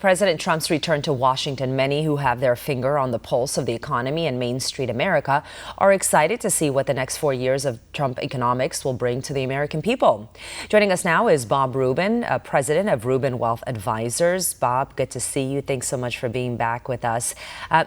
With President Trump's return to Washington, many who have their finger on the pulse of the economy and Main Street America are excited to see what the next 4 years of Trump economics will bring to the American people. Joining us now is Bob Rubin, president of Rubin Wealth Advisors. Bob, good to see you. Thanks so much for being back with us.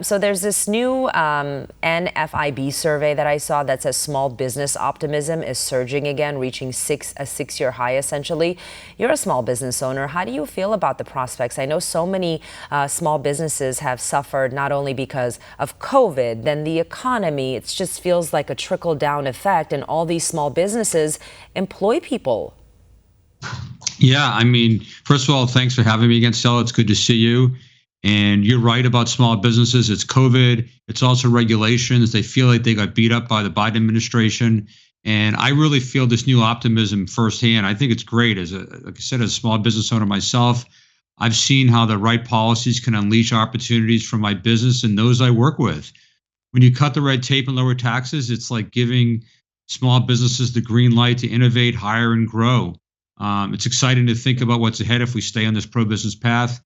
So there's this new NFIB survey that I saw that says small business optimism is surging again, reaching a six-year high, essentially. You're a small business owner. How do you feel about the prospects? I know so many small businesses have suffered not only because of COVID, then the economy. It just feels like a trickle-down effect, and all these small businesses employ people. Yeah, I mean, first of all, thanks for having me again, Stella. It's good to see you. And you're right about small businesses. It's COVID. It's also regulations. They feel like they got beat up by the Biden administration. And I really feel this new optimism firsthand. I think it's great. Like I said, as a small business owner myself, I've seen how the right policies can unleash opportunities for my business and those I work with. When you cut the red tape and lower taxes, it's like giving small businesses the green light to innovate, hire, and grow. It's exciting to think about what's ahead if we stay on this pro-business path.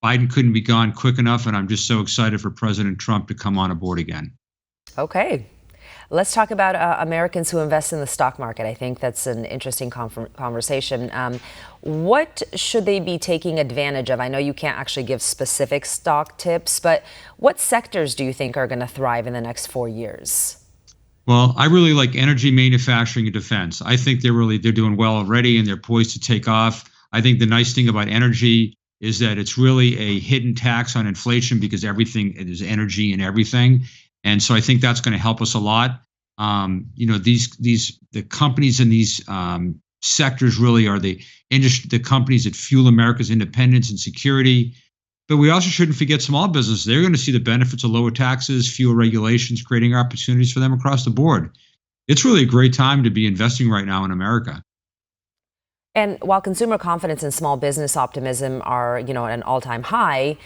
Biden couldn't be gone quick enough, and I'm just so excited for President Trump to come on aboard again. Okay. Let's talk about Americans who invest in the stock market. I think that's an interesting conversation. What should they be taking advantage of? I know you can't actually give specific stock tips, but what sectors do you think are going to thrive in the next 4 years? Well, I really like energy, manufacturing, and defense. I think they're doing well already, and they're poised to take off. I think the nice thing about energy is that it's really a hidden tax on inflation because everything is energy and everything. And so I think that's going to help us a lot. The companies in these sectors really are the companies that fuel America's independence and security. But we also shouldn't forget small business. They're going to see the benefits of lower taxes, fewer regulations, creating opportunities for them across the board. It's really a great time to be investing right now in America. And while consumer confidence and small business optimism are, at an all-time high,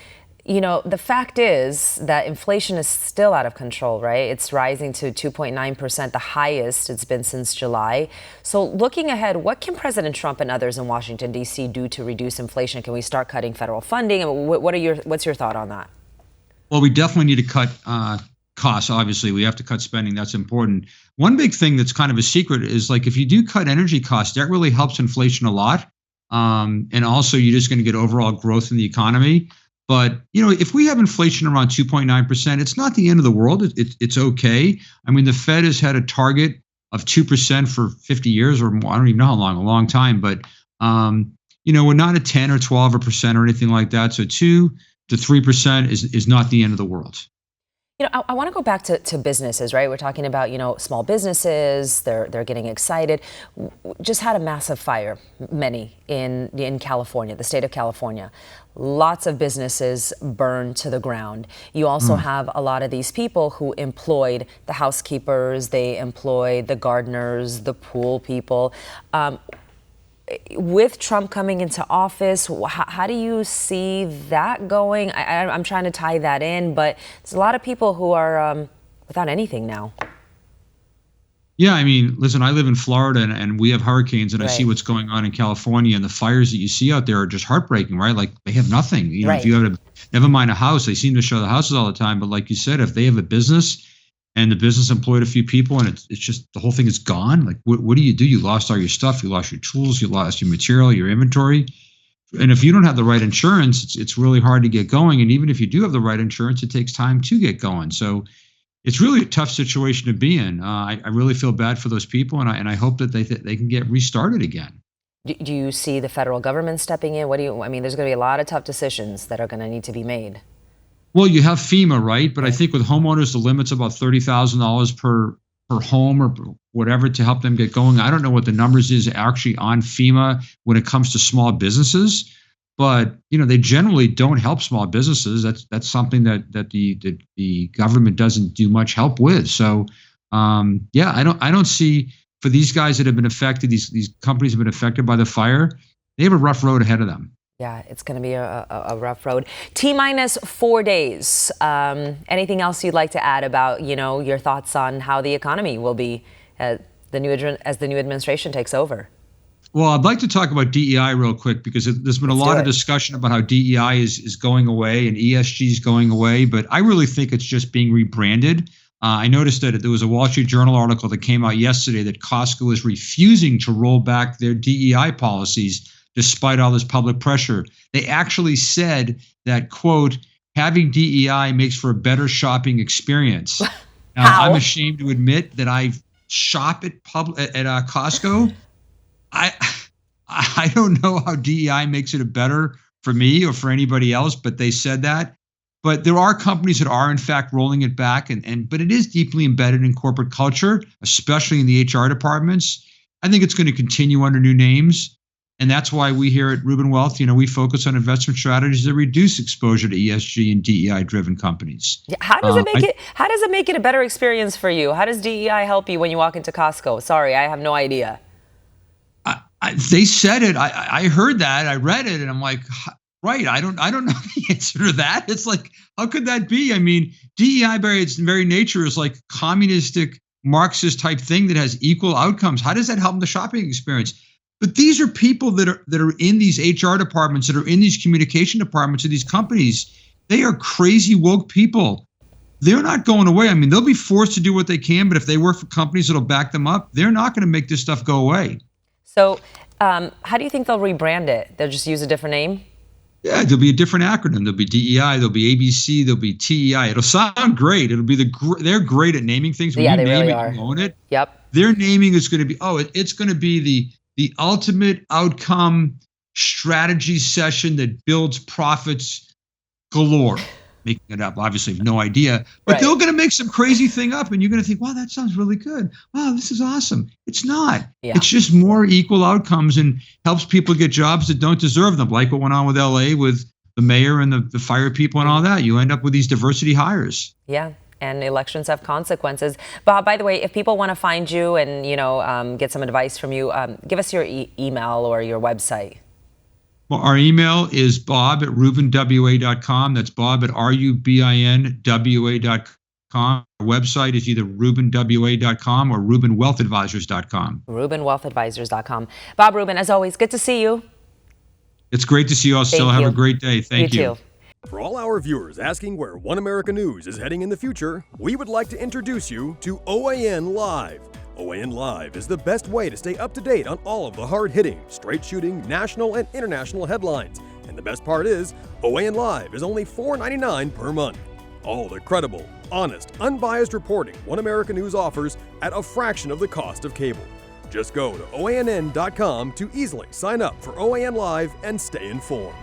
the fact is that inflation is still out of control, right? It's rising to 2.9%, the highest it's been since July. So looking ahead, what can President Trump and others in Washington, D.C. do to reduce inflation? Can we start cutting federal funding? And what's your thought on that? Well, we definitely need to cut costs. Obviously, we have to cut spending. That's important. One big thing that's kind of a secret is like if you do cut energy costs, that really helps inflation a lot. And also, you're just going to get overall growth in the economy. But, if we have inflation around 2.9%, it's not the end of the world. It's okay. I mean, the Fed has had a target of 2% for 50 years or more. I don't even know how long, a long time. But, we're not at 10 or 12% or anything like that. So 2 to 3% is not the end of the world. I want to go back to businesses, right? We're talking about, small businesses. They're getting excited. Just had a massive fire, many in California, the state of California. Lots of businesses burned to the ground. You also have a lot of these people who employed the housekeepers, they employed the gardeners, the pool people. With Trump coming into office, how do you see that going? I'm trying to tie that in, but there's a lot of people who are without anything now. Yeah, I mean, listen, I live in Florida and we have hurricanes, and Right. I see what's going on in California, and the fires that you see out there are just heartbreaking, right? Like they have nothing. Right. If you have never mind a house, they seem to show the houses all the time. But like you said, if they have a business and the business employed a few people and it's just the whole thing is gone, like what do? You lost all your stuff. You lost your tools. You lost your material, your inventory. And if you don't have the right insurance, it's really hard to get going. And even if you do have the right insurance, it takes time to get going. So it's really a tough situation to be in. I really feel bad for those people, and I hope that they can get restarted again. Do you see the federal government stepping in? There's going to be a lot of tough decisions that are going to need to be made. Well, you have FEMA, right? But I think with homeowners, the limit's about $30,000 per home or whatever to help them get going. I don't know what the numbers is actually on FEMA when it comes to small businesses. But they generally don't help small businesses. That's something that the government doesn't do much help with. So I don't see, for these guys that have been affected, these companies have been affected by the fire, they have a rough road ahead of them. Yeah, it's going to be a rough road. T-minus 4 days. Anything else you'd like to add about your thoughts on how the economy will be as the new administration takes over? Well, I'd like to talk about DEI real quick because there's been a lot of discussion about how DEI is going away and ESG is going away, but I really think it's just being rebranded. I noticed that there was a Wall Street Journal article that came out yesterday that Costco is refusing to roll back their DEI policies despite all this public pressure. They actually said that, quote, having DEI makes for a better shopping experience. Now, I'm ashamed to admit that I shop at Costco. I don't know how DEI makes it better for me or for anybody else, but they said that. But there are companies that are in fact rolling it back, but it is deeply embedded in corporate culture, especially in the HR departments. I think it's going to continue under new names, and that's why we here at Rubin Wealth, we focus on investment strategies that reduce exposure to ESG and DEI-driven companies. How does it make it a better experience for you? How does DEI help you when you walk into Costco? Sorry, I have no idea. They said it. I heard that. I read it, and I'm like, right. I don't know the answer to that. It's like, how could that be? I mean, DEI by its very nature is like communistic, Marxist type thing that has equal outcomes. How does that help the shopping experience? But these are people that are in these HR departments, that are in these communication departments of these companies. They are crazy woke people. They're not going away. I mean, they'll be forced to do what they can, but if they work for companies that'll back them up, they're not going to make this stuff go away. So how do you think they'll rebrand it? They'll just use a different name? Yeah, there'll be a different acronym. There'll be DEI, there'll be ABC, there'll be TEI. It'll sound great. It'll be they're great at naming things. When yeah, you they name really it, are. you own it. Yep. Their naming is going to be, it's going to be the ultimate outcome strategy session that builds profits galore. Making it up, obviously, have no idea. But Right. They're going to make some crazy thing up, and you're going to think, wow, that sounds really good. Wow, this is awesome. It's not. Yeah. It's just more equal outcomes and helps people get jobs that don't deserve them, like what went on with LA with the mayor and the fire people and all that. You end up with these diversity hires. Yeah. And elections have consequences. Bob, by the way, if people want to find you and, get some advice from you, give us your email or your website. Well, our email is bob@rubinwa.com. That's bob@rubinwa.com. Our website is either rubinwa.com or rubinwealthadvisors.com. rubinwealthadvisors.com. Bob Rubin, as always, good to see you. It's great to see you all. Still have a great day. Thank you. Too. For all our viewers asking where One America News is heading in the future, we would like to introduce you to OAN Live. OAN Live is the best way to stay up to date on all of the hard-hitting, straight-shooting, national and international headlines. And the best part is, OAN Live is only $4.99 per month. All the credible, honest, unbiased reporting One America News offers at a fraction of the cost of cable. Just go to OANN.com to easily sign up for OAN Live and stay informed.